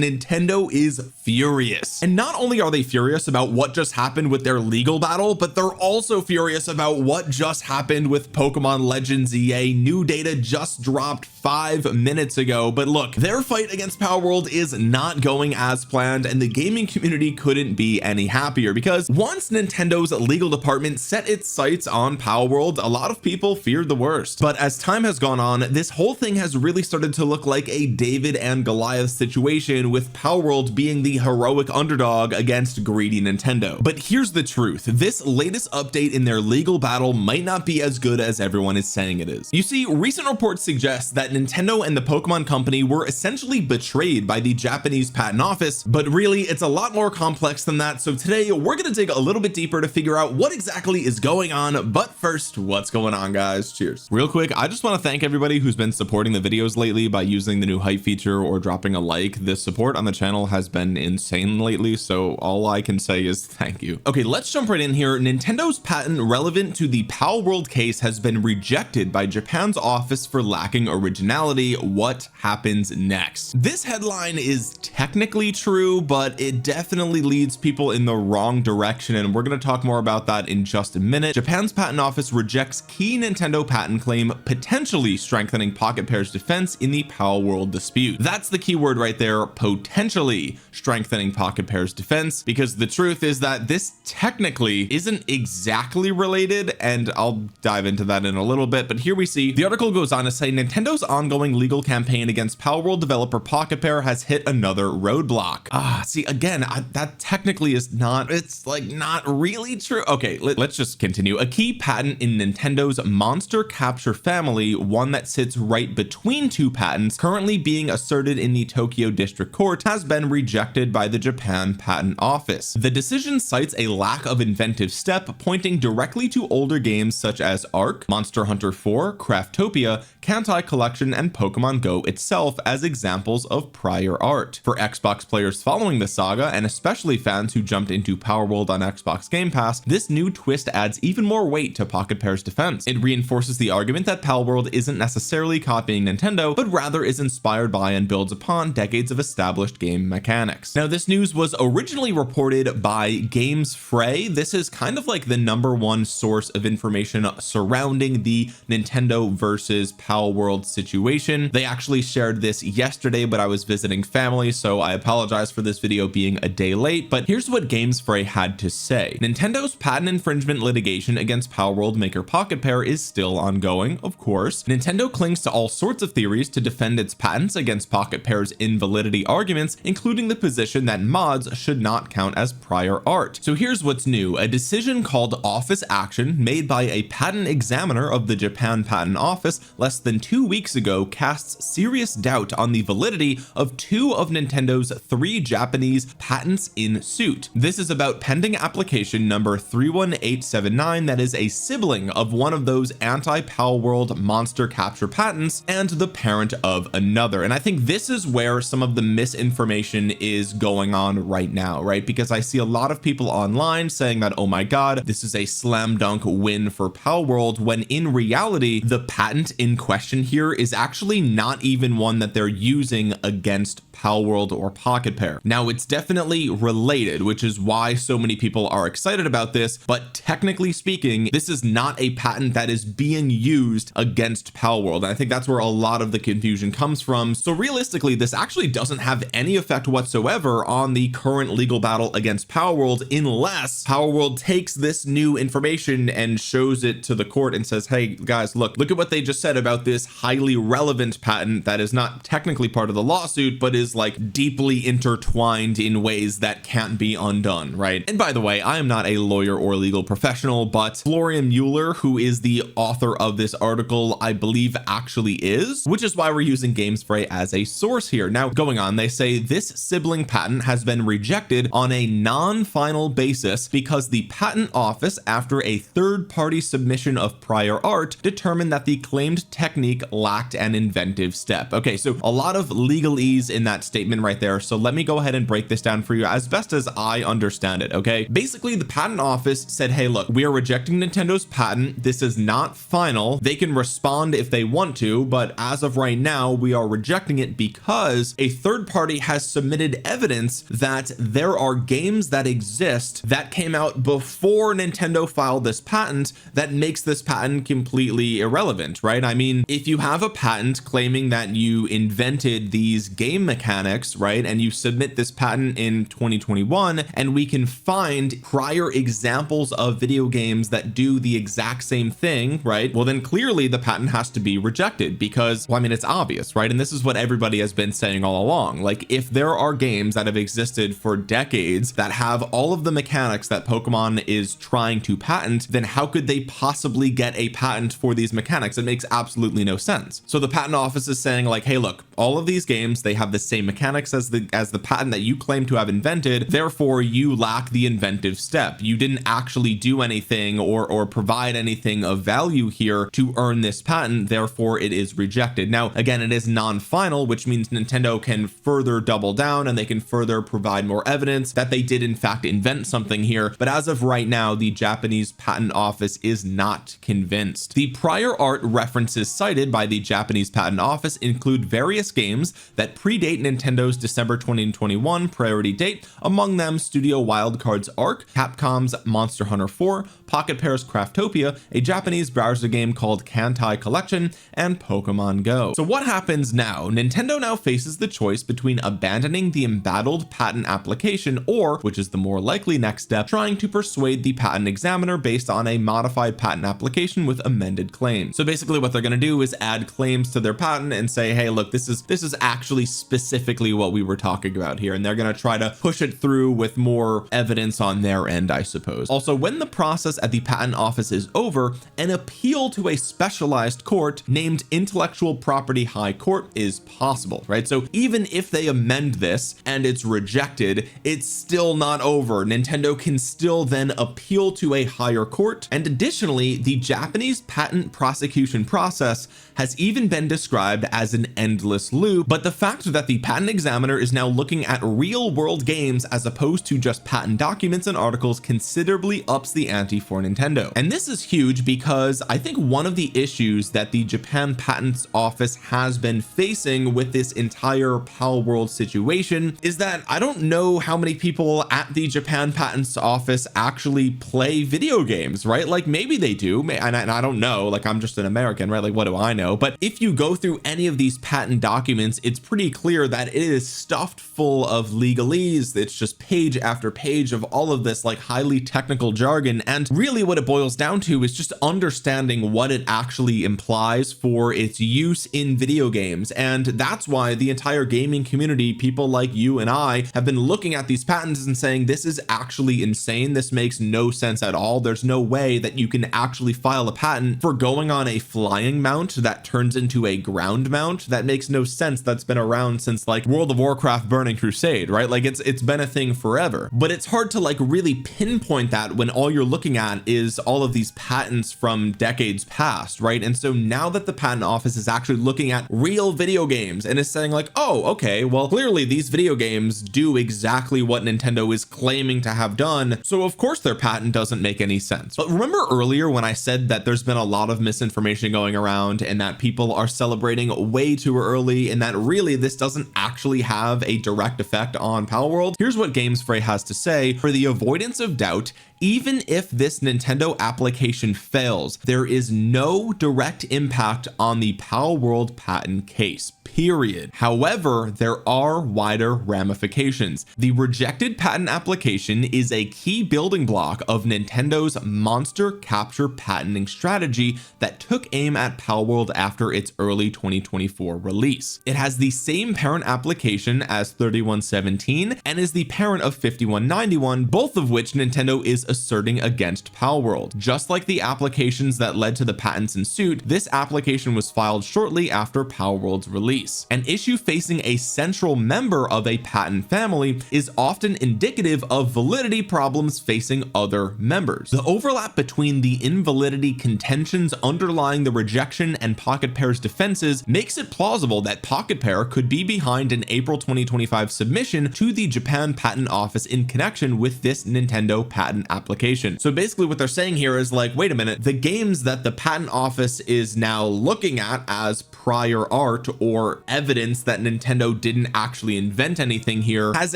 Nintendo is furious. And not only are they furious about what just happened with their legal battle, but they're also furious about what just happened with Pokemon Legends EA. New data just dropped 5 minutes ago. But look, their fight against Palworld is not going as planned, and the gaming community couldn't be any happier, because once Nintendo's legal department set its sights on Palworld, a lot of people feared the worst. But as time has gone on, this whole thing has really started to look like a David and Goliath situation, with Palworld being the heroic underdog against greedy Nintendo. But here's the truth: this latest update in their legal battle might not be as good as everyone is saying it is. You see, recent reports suggest that Nintendo and the Pokemon Company were essentially betrayed by the Japanese patent office, but really it's a lot more complex than that. So today we're going to dig a little bit deeper to figure out what exactly is going on. But first, what's going on, guys? Cheers. Real quick, I just want to thank everybody who's been supporting the videos lately by using the new hype feature or dropping a like. The support on the channel has been insane lately, so all I can say is thank you. Okay, let's jump right in here. Nintendo's patent relevant to the Palworld case has been rejected by Japan's office for lacking originality. What happens next? This headline is technically true, but it definitely leads people in the wrong direction, and we're going to talk more about that in just a minute. Japan's patent office rejects key Nintendo patent claim, potentially strengthening Pocket Pair's defense in the Palworld dispute. That's the key word right there, potentially strengthening Pocket Pair's defense, because the truth is that this technically isn't exactly related, and I'll dive into that in a little bit. But here we see the article goes on to say Nintendo's ongoing legal campaign against Palworld developer Pocket Pair has hit another roadblock. See, again, that technically is not, it's like not really true. Okay, let's just continue. A key patent in Nintendo's monster capture family, one that sits right between two patents currently being asserted in the Tokyo District Court, has been rejected by the Japan Patent Office. The decision cites a lack of inventive step, pointing directly to older games such as Ark, Monster Hunter 4, Craftopia, Kantai Collection, and Pokemon Go itself as examples of prior art. For Xbox players following the saga, and especially fans who jumped into Palworld on Xbox Game Pass, this new twist adds even more weight to Pocket Pair's defense. It reinforces the argument that Palworld isn't necessarily copying Nintendo, but rather is inspired by and builds upon decades of established game mechanics. Now, this news was originally reported by Games Fray. This is kind of like the #1 source of information surrounding the Nintendo versus Palworld situation. They actually shared this yesterday, but I was visiting family, so I apologize for this video being a day late. But here's what Games Fray had to say. Nintendo's patent infringement litigation against Palworld maker Pocket Pair is still ongoing, of course. Nintendo clings to all sorts of theories to defend its patents against Pocket Pair's invalidity arguments, including the position that mods should not count as prior art. So here's what's new. A decision called Office Action, made by a patent examiner of the Japan Patent Office less than 2 weeks ago, casts serious doubt on the validity of 2 of Nintendo's 3 Japanese patents in suit. This is about pending application number 31879 that is a sibling of one of those anti-Palworld monster capture patents and the parent of another. And I think this is where some of the misinformation is going on right now, right? Because I see a lot of people online saying that, oh my god, this is a slam dunk win for Palworld, when in reality the patent in question here is actually not even one that they're using against Palworld or Pocket Pair. Now, it's definitely related, which is why so many people are excited about this, but technically speaking, this is not a patent that is being used against Palworld. And I think that's where a lot of the confusion comes from. So realistically, this actually doesn't have any effect whatsoever on the current legal battle against Palworld, unless Palworld takes this new information and shows it to the court and says, hey guys, look at what they just said about this highly relevant patent that is not technically part of the lawsuit, but is like deeply intertwined in ways that can't be undone, right? And by the way, I am not a lawyer or legal professional, but Florian Mueller, who is the author of this article, I believe actually is, which is why we're using Games Fray as a source here. Now, going on, they say this sibling patent has been rejected on a non-final basis because the patent office, after a third-party submission of prior art, determined that the claimed technique lacked an inventive step. Okay, so a lot of legalese in that statement right there. So let me go ahead and break this down for you as best as I understand it. Okay, basically the patent office said, hey look, we are rejecting Nintendo's patent. This is not final. They can respond if they want to, but as of right now we are rejecting it because a third party has submitted evidence that there are games that exist that came out before Nintendo filed this patent that makes this patent completely irrelevant, right? I mean, if you have a patent claiming that you invented these game mechanics, right, and you submit this patent in 2021 and we can find prior examples of video games that do the exact same thing, right, well then clearly the patent has to be rejected because, well, I mean, it's obvious, right? And this is what everybody has been saying all along. Like, if there are games that have existed for decades that have all of the mechanics that Pokemon is trying to patent, then how could they possibly get a patent for these mechanics? It makes absolutely no sense. So the patent office is saying like, hey, look, all of these games, they have the same mechanics as the patent that you claim to have invented, therefore you lack the inventive step. You didn't actually do anything or provide anything of value here to earn this patent, therefore it is rejected. Now again, it is non-final, which means Nintendo can further double down and they can further provide more evidence that they did in fact invent something here, but as of right now the Japanese patent office is not convinced. The prior art references cited by the Japanese patent office include various games that predate Nintendo's December 2021 priority date, among them Studio Wildcard's Ark, Capcom's Monster Hunter 4, Pocket Pair's Craftopia, a Japanese browser game called Kantai Collection, and Pokemon Go. So what happens now? Nintendo now faces the choice between abandoning the embattled patent application or, which is the more likely next step, trying to persuade the patent examiner based on a modified patent application with amended claims. So basically what they're going to do is add claims to their patent and say, hey, look, this is actually specifically what we were talking about here, and they're going to try to push it through with more evidence on their end, I suppose. Also, when the process at the patent office is over, an appeal to a specialized court named Intellectual Property High Court is possible, right? So even if they amend this and it's rejected, it's still not over. Nintendo can still then appeal to a higher court. And additionally, the Japanese patent prosecution process has even been described as an endless loop, but the fact that the patent examiner is now looking at real world games as opposed to just patent documents and articles considerably ups the ante for Nintendo. And this is huge because I think one of the issues that the Japan Patents Office has been facing with this entire Palworld situation is that I don't know how many people at the Japan Patents Office actually play video games, right? Like maybe they do, and I don't know, like I'm just an American, right? Like what do I know? But if you go through any of these patent documents, it's pretty clear that it is stuffed full of legalese. It's just page after page of all of this like highly technical jargon, and really what it boils down to is just understanding what it actually implies for its use in video games. And that's why the entire gaming community, people like you and I, have been looking at these patents and saying this is actually insane. This makes no sense at all. There's no way that you can actually file a patent for going on a flying mount that turns into a ground mount. That makes no sense. That's been around since like World of Warcraft Burning Crusade, right? Like it's been a thing forever, but it's hard to like really pinpoint that when all you're looking at is all of these patents from decades past, right? And so now that the patent office is actually looking at real video games and is saying like, oh, okay, well clearly these video games do exactly what Nintendo is claiming to have done, so of course their patent doesn't make any sense. But remember earlier when I said that there's been a lot of misinformation going around and that people are celebrating way too early and that really this doesn't actually have a direct effect on Palworld? Here's what GamesFray has to say. For the avoidance of doubt, even if this Nintendo application fails, there is no direct impact on the Palworld patent case, period. However, there are wider ramifications. The rejected patent application is a key building block of Nintendo's monster capture patenting strategy that took aim at Palworld after its early 2024 release. It has the same parent application as 3117 and is the parent of 5191, both of which Nintendo is asserting against Palworld. Just like the applications that led to the patents in suit, this application was filed shortly after Palworld's release. An issue facing a central member of a patent family is often indicative of validity problems facing other members. The overlap between the invalidity contentions underlying the rejection and Pocket Pair's defenses makes it plausible that Pocket Pair could be behind an April 2025 submission to the Japan Patent Office in connection with this Nintendo patent application. application. So basically what they're saying here is like, wait a minute, the games that the patent office is now looking at as prior art or evidence that Nintendo didn't actually invent anything here has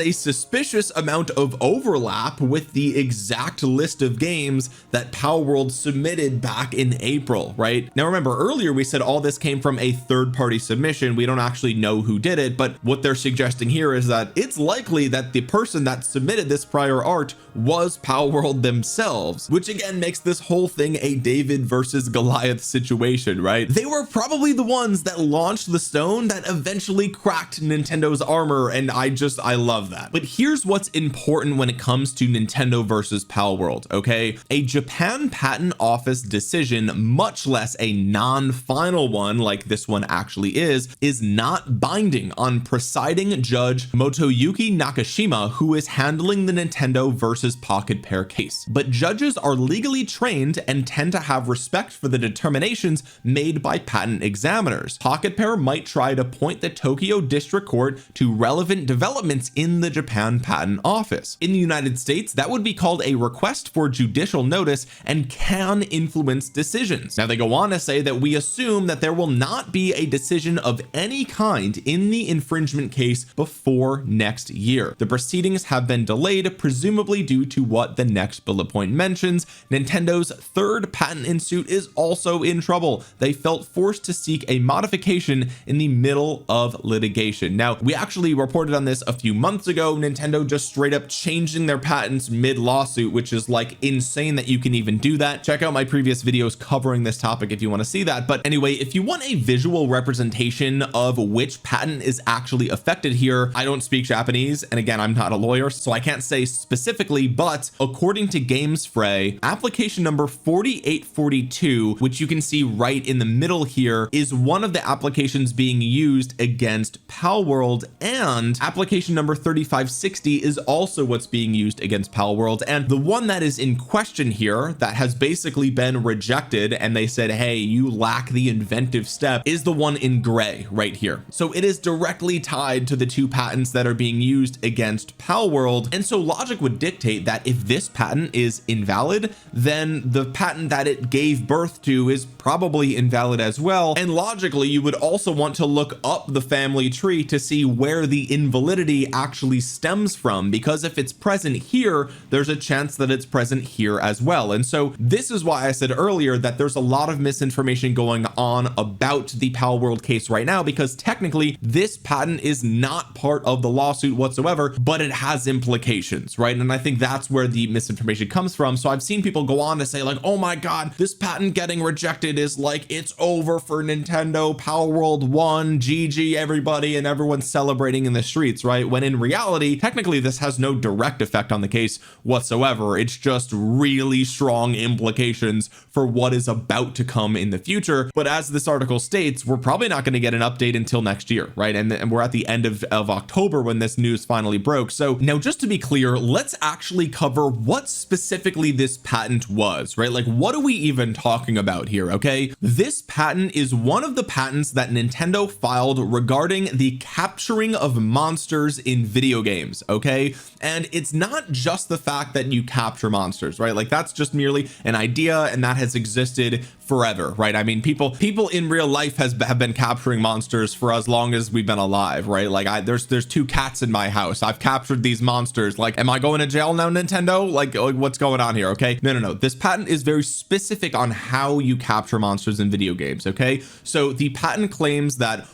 a suspicious amount of overlap with the exact list of games that Palworld submitted back in April, right? Now remember, earlier we said all this came from a third-party submission. We don't actually know who did it, but what they're suggesting here is that it's likely that the person that submitted this prior art was Palworld themselves, which again makes this whole thing a David versus Goliath situation, right? They were probably the ones that launched the stone that eventually cracked Nintendo's armor, and I love that. But here's what's important when it comes to Nintendo versus Palworld, okay? A Japan Patent Office decision, much less a non-final one like this one actually is not binding on presiding judge Motoyuki Nakashima, who is handling the Nintendo versus Pocket Pair case. But judges are legally trained and tend to have respect for the determinations made by patent examiners. Pocket Pair might try to point the Tokyo District Court to relevant developments in the Japan Patent Office. In the United States, that would be called a request for judicial notice and can influence decisions. Now they go on to say that we assume that there will not be a decision of any kind in the infringement case before next year. The proceedings have been delayed, presumably due to what the next bullet point mentions. Nintendo's third patent in suit is also in trouble. They felt forced to seek a modification in the middle of litigation. Now, we actually reported on this a few months ago, Nintendo just straight up changing their patents mid lawsuit, which is like insane that you can even do that. Check out my previous videos covering this topic if you want to see that. But anyway, if you want a visual representation of which patent is actually affected here, I don't speak Japanese, and again, I'm not a lawyer, so I can't say specifically, but according to GamesFray, application number 4842, which you can see right in the middle here, is one of the applications being used against Palworld, and application number 3560 is also what's being used against Palworld. And the one that is in question here that has basically been rejected and they said, hey, you lack the inventive step, is the one in gray right here. So it is directly tied to the two patents that are being used against Palworld. And so logic would dictate that if this patent is invalid, then the patent that it gave birth to is probably invalid as well. And logically, you would also want to look up the family tree to see where the invalidity actually stems from, because if it's present here, there's a chance that it's present here as well. And so this is why I said earlier that there's a lot of misinformation going on about the Palworld case right now, because technically this patent is not part of the lawsuit whatsoever, but it has implications, right? And I think that's where the misinformation comes from. So I've seen people go on to say like, oh my God, this patent getting rejected is like, it's over for Nintendo, Palworld won, GG everybody, and everyone's celebrating in the streets, right? When in reality, technically this has no direct effect on the case whatsoever. It's just really strong implications for what is about to come in the future. But as this article states, we're probably not going to get an update until next year, right? And we're at the end of October when this news finally broke. So now, just to be clear, let's actually cover what specifically this patent was, right? Like, what are we even talking about here? Okay, this patent is one of the patents that Nintendo filed regarding the capturing of monsters in video games. Okay, and it's not just the fact that you capture monsters, right? Like, that's just merely an idea, and that has existed forever, right? I mean, people in real life have been capturing monsters for as long as we've been alive, right? Like, there's two cats in my house. I've captured these monsters. Like, am I going to jail now, Nintendo? Like what's going on here? Okay, no, this patent is very specific on how you capture monsters in video games. Okay, so the patent claims that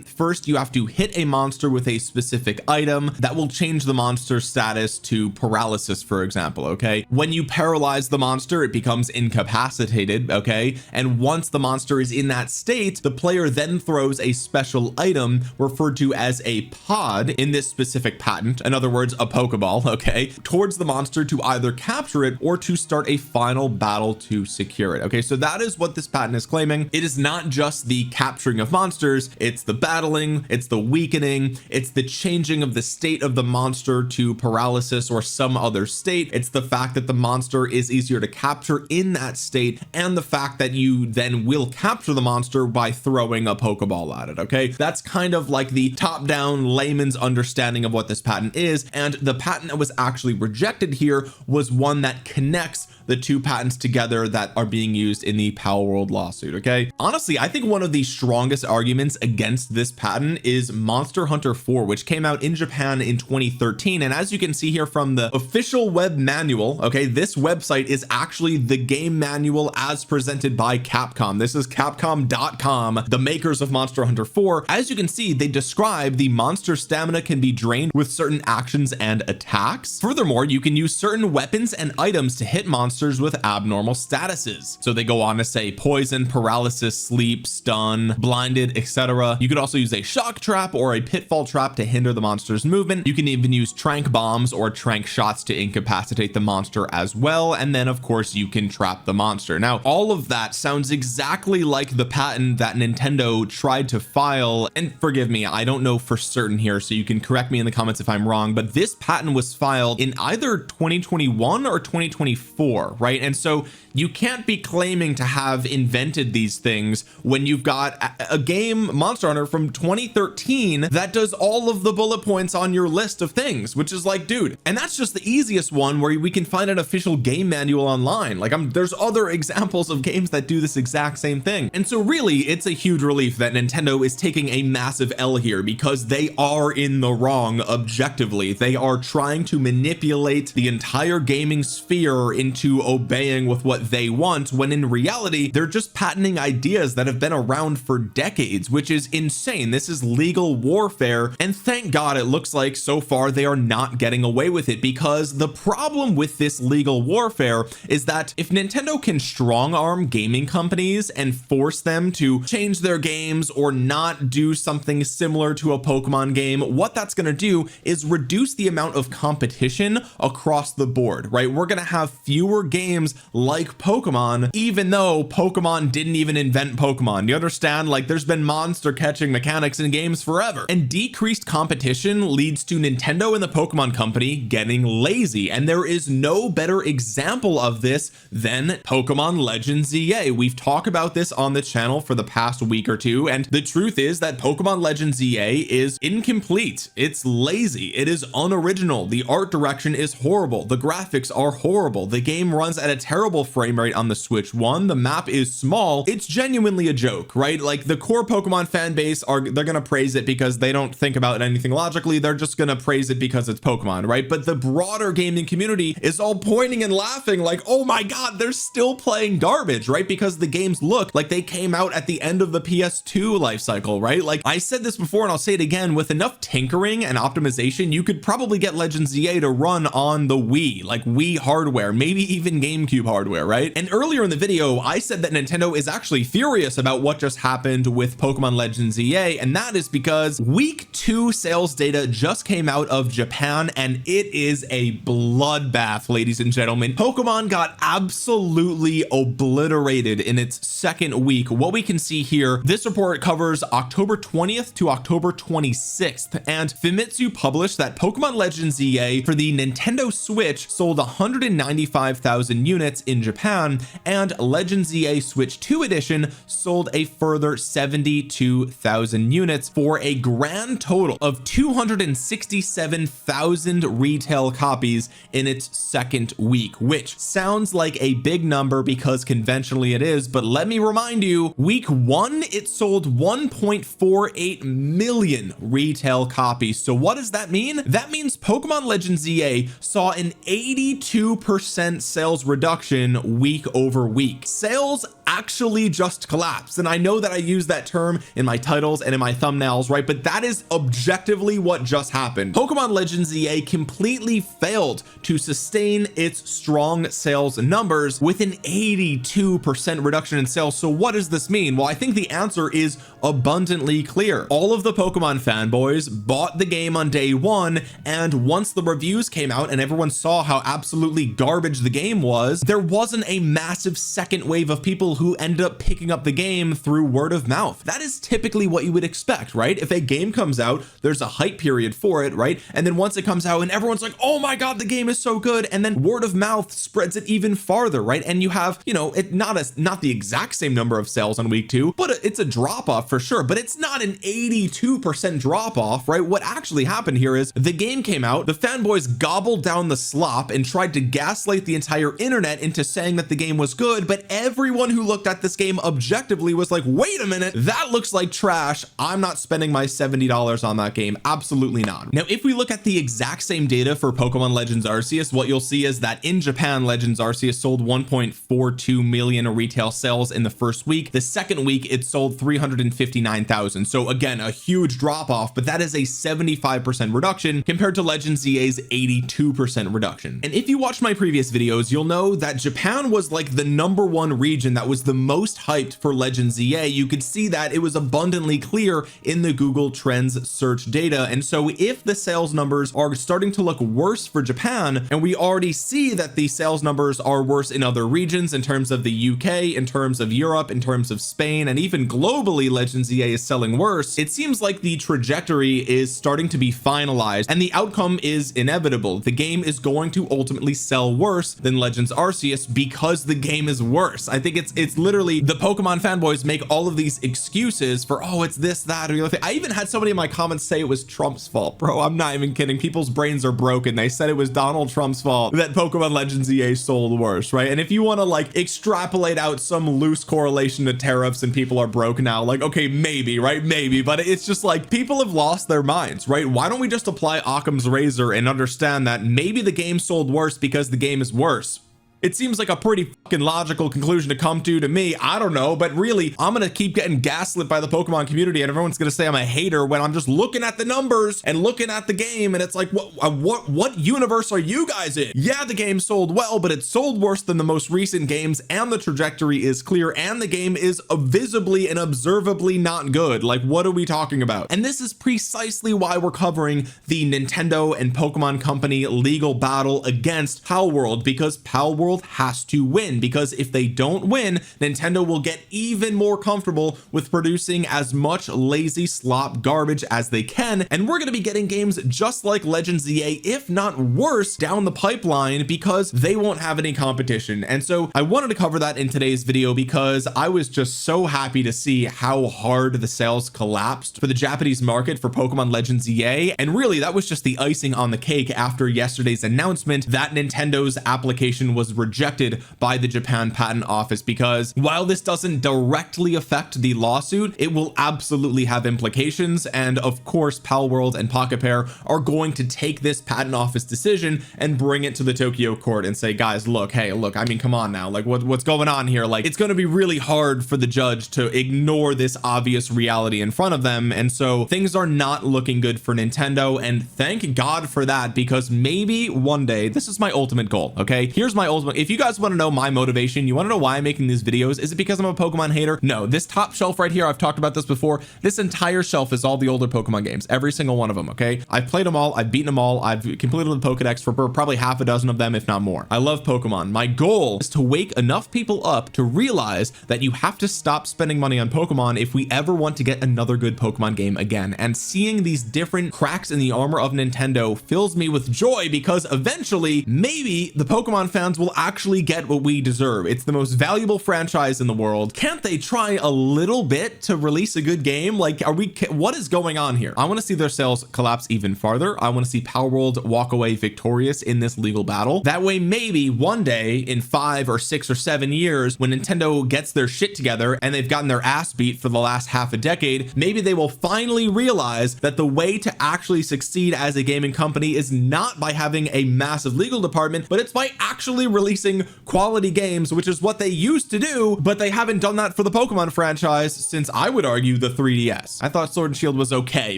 first you have to hit a monster with a specific item that will change the monster's status to paralysis, for example. Okay, when you paralyze the monster, it becomes incapacitated. Okay, and once the monster is in that state, the player then throws a special item referred to as a pod in this specific patent, in other words, a Pokeball, okay, towards the monster to either capture it or to start a final battle to secure it. Okay, so that is what this patent is claiming. It is not just the capturing of monsters, it's the battling, it's the weakening, it's the changing of the state of the monster to paralysis or some other state. It's the fact that the monster is easier to capture in that state, and the fact fact that you then will capture the monster by throwing a Pokeball at it. Okay, that's kind of like the top-down layman's understanding of what this patent is, and the patent that was actually rejected here was one that connects the two patents together that are being used in the Palworld lawsuit. Okay, honestly, I think one of the strongest arguments against this patent is Monster Hunter 4, which came out in Japan in 2013, and as you can see here from the official web manual, okay, this website is actually the game manual as presented by Capcom. This is capcom.com, the makers of Monster Hunter 4. As you can see, they describe the monster stamina can be drained with certain actions and attacks. Furthermore, you can use certain weapons and items to hit monsters with abnormal statuses. So they go on to say poison, paralysis, sleep, stun, blinded, etc. You could also use a shock trap or a pitfall trap to hinder the monster's movement. You can even use trank bombs or trank shots to incapacitate the monster as well, and then of course you can trap the monster. Now all of that sounds exactly like the patent that Nintendo tried to file, and forgive me, I don't know for certain here, so you can correct me in the comments if I'm wrong, but this patent was filed in either 2021 or 2024, right? And so you can't be claiming to have invented these things when you've got a game, Monster Hunter, from 2013 that does all of the bullet points on your list of things, which is like, dude, and that's just the easiest one where we can find an official game manual online. Like there's other examples of games that do this exact same thing. And so really it's a huge relief that Nintendo is taking a massive L here, because they are in the wrong objectively. They are trying to manipulate the entire gaming sphere into obeying with what they want, when in reality they're just patenting ideas that have been around for decades, which is insane. This is legal warfare, and thank God it looks like so far they are not getting away with it, because the problem with this legal warfare is that if Nintendo can strong arm gaming companies and force them to change their games or not do something similar to a Pokemon game, what that's going to do is reduce the amount of competition across the board, right? We're going to have fewer games like Pokemon, even though Pokemon didn't even invent Pokemon. You understand? Like there's been monster catching mechanics in games forever, and decreased competition leads to Nintendo and the Pokemon company getting lazy. And there is no better example of this than Pokemon Legends EA. We've talked about this on the channel for the past week or two, and the truth is that Pokemon Legends EA is incomplete. It's lazy. It is unoriginal. The art direction is horrible. The graphics are horrible. The game runs at a terrible frame rate on the Switch 1. The map is small. It's genuinely a joke, right? Like the core Pokemon fan base they're gonna praise it because they don't think about anything logically. They're just gonna praise it because it's Pokemon, right? But the broader gaming community is all pointing and laughing like, oh my god, they're still playing garbage, right? Because the games look like they came out at the end of the PS2 life cycle, right? Like I said this before and I'll say it again, with enough tinkering and optimization you could probably get Legends EA to run on the Wii, like Wii hardware, maybe even GameCube hardware, right? And earlier in the video I said that Nintendo is actually furious about what just happened with Pokemon Legends EA, and that is because week 2 sales data just came out of Japan, and it is a bloodbath, ladies and gentlemen. Pokemon got absolutely obliterated in its second week. What we can see here, this report covers October 20th to October 26th, and Famitsu published that Pokemon Legends EA for the Nintendo Switch sold 195,000 units in Japan, and Legends EA Switch 2 edition sold a further 72,000 units for a grand total of 267,000 retail copies in its second week, which sounds like a big number because conventionally it is, but let me remind you, week 1 it sold 1.48 million retail copies. So what does that mean? That means Pokemon Legends EA saw an 82% sales reduction week over week. Sales actually just collapsed, and I know that I use that term in my titles and in my thumbnails, right? But that is objectively what just happened. Pokemon Legends EA completely failed to sustain its strong sales numbers with an 82% reduction in sales. So what does this mean? Well, I think the answer is abundantly clear. All of the Pokemon fanboys bought the game on day one, and once the reviews came out and everyone saw how absolutely garbage the game was, there wasn't a massive second wave of people who ended up picking up the game through word of mouth. That is typically what you would expect, right? If a game comes out, there's a hype period for it, right? And then once it comes out and everyone's like, oh my God, the game is so good. And then word of mouth spreads it even farther, right? And you have, you know, it not the exact same number of sales on week 2, but it's a drop off for sure, but it's not an 82% drop off, right? What actually happened here is the game came out, the fanboys gobbled down the slop and tried to gaslight the entire internet into saying that the game was good, but everyone who looked at this game objectively was like, wait a minute, that looks like trash. I'm not spending my $70 on that game. Absolutely not. Now, if we look at the exact same data for Pokemon Legends Arceus, what you'll see is that in Japan, Legends Arceus sold 1.42 million retail sales in the first week. The second week, it sold 359,000. So again, a huge drop off, but that is a 75% reduction compared to Legends EA's 82% reduction. And if you watched my previous videos, you'll know that Japan was like the #1 region that was the most hyped for Legends EA. You could see that it was abundantly clear in the Google Trends search data. And so if the sales numbers are starting to look worse for Japan, and we already see that the sales numbers are worse in other regions in terms of the UK, in terms of Europe, in terms of Spain, and even globally, Legends EA is selling worse, it seems like the trajectory is starting to be finalized and the outcome is inevitable. The game is going to ultimately sell worse than Legends Arceus because the game is worse. I think it's literally the Pokemon fanboys make all of these excuses for, oh, it's this, that, or the other thing. I even had somebody in my comments say it was Trump's fault. Bro, I'm not even kidding. People's brains are broken. They said it was Donald Trump's fault that Pokemon Legends EA sold worse, right? And if you want to like extrapolate out some loose correlation to tariffs and people are broke now, like, okay, maybe, right? Maybe, but it's just like people have lost their minds, right? Why don't we just apply Occam's razor and understand that maybe the game sold worse because the game is worse? It seems like a pretty fucking logical conclusion to come to me. I don't know, but really, I'm gonna keep getting gaslit by the Pokemon community, and everyone's gonna say I'm a hater when I'm just looking at the numbers and looking at the game, and it's like, what universe are you guys in? Yeah, the game sold well, but it sold worse than the most recent games, and the trajectory is clear, and the game is visibly and observably not good. Like, what are we talking about? And this is precisely why we're covering the Nintendo and Pokemon Company legal battle against Palworld, because Palworld has to win, because if they don't win, Nintendo will get even more comfortable with producing as much lazy slop garbage as they can, and we're going to be getting games just like Legends EA, if not worse, down the pipeline because they won't have any competition. And so I wanted to cover that in today's video because I was just so happy to see how hard the sales collapsed for the Japanese market for Pokemon Legends EA, and really that was just the icing on the cake after yesterday's announcement that Nintendo's application was rejected by the Japan Patent Office, because while this doesn't directly affect the lawsuit, it will absolutely have implications. And of course, Palworld and Pocket Pair are going to take this Patent Office decision and bring it to the Tokyo court and say, guys, look, hey, look, I mean, come on now, like what's going on here? Like, it's going to be really hard for the judge to ignore this obvious reality in front of them. And so things are not looking good for Nintendo, and thank God for that, because maybe one day, this is my ultimate goal. Okay, here's my ultimate. If you guys want to know my motivation, you want to know why I'm making these videos, is it because I'm a Pokemon hater? No, this top shelf right here, I've talked about this before, this entire shelf is all the older Pokemon games, every single one of them. Okay, I've played them all, I've beaten them all, I've completed the Pokedex for probably half a dozen of them, if not more. I love Pokemon. My goal is to wake enough people up to realize that you have to stop spending money on Pokemon if we ever want to get another good Pokemon game again. And seeing these different cracks in the armor of Nintendo fills me with joy, because eventually maybe the Pokemon fans will actually get what we deserve. It's the most valuable franchise in the world. Can't they try a little bit to release a good game? Like, what is going on here? I want to see their sales collapse even farther. I want to see Palworld walk away victorious in this legal battle. That way, maybe one day in 5 or 6 or 7 years, when Nintendo gets their shit together and they've gotten their ass beat for the last half a decade, maybe they will finally realize that the way to actually succeed as a gaming company is not by having a massive legal department, but it's by actually releasing quality games, which is what they used to do, but they haven't done that for the Pokemon franchise since, I would argue, the 3DS. I thought Sword and Shield was okay,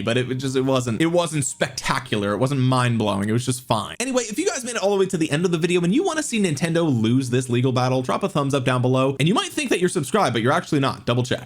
but it wasn't spectacular. It wasn't mind-blowing. It was just fine. Anyway, if you guys made it all the way to the end of the video and you want to see Nintendo lose this legal battle, drop a thumbs up down below. And you might think that you're subscribed, but you're actually not. Double check.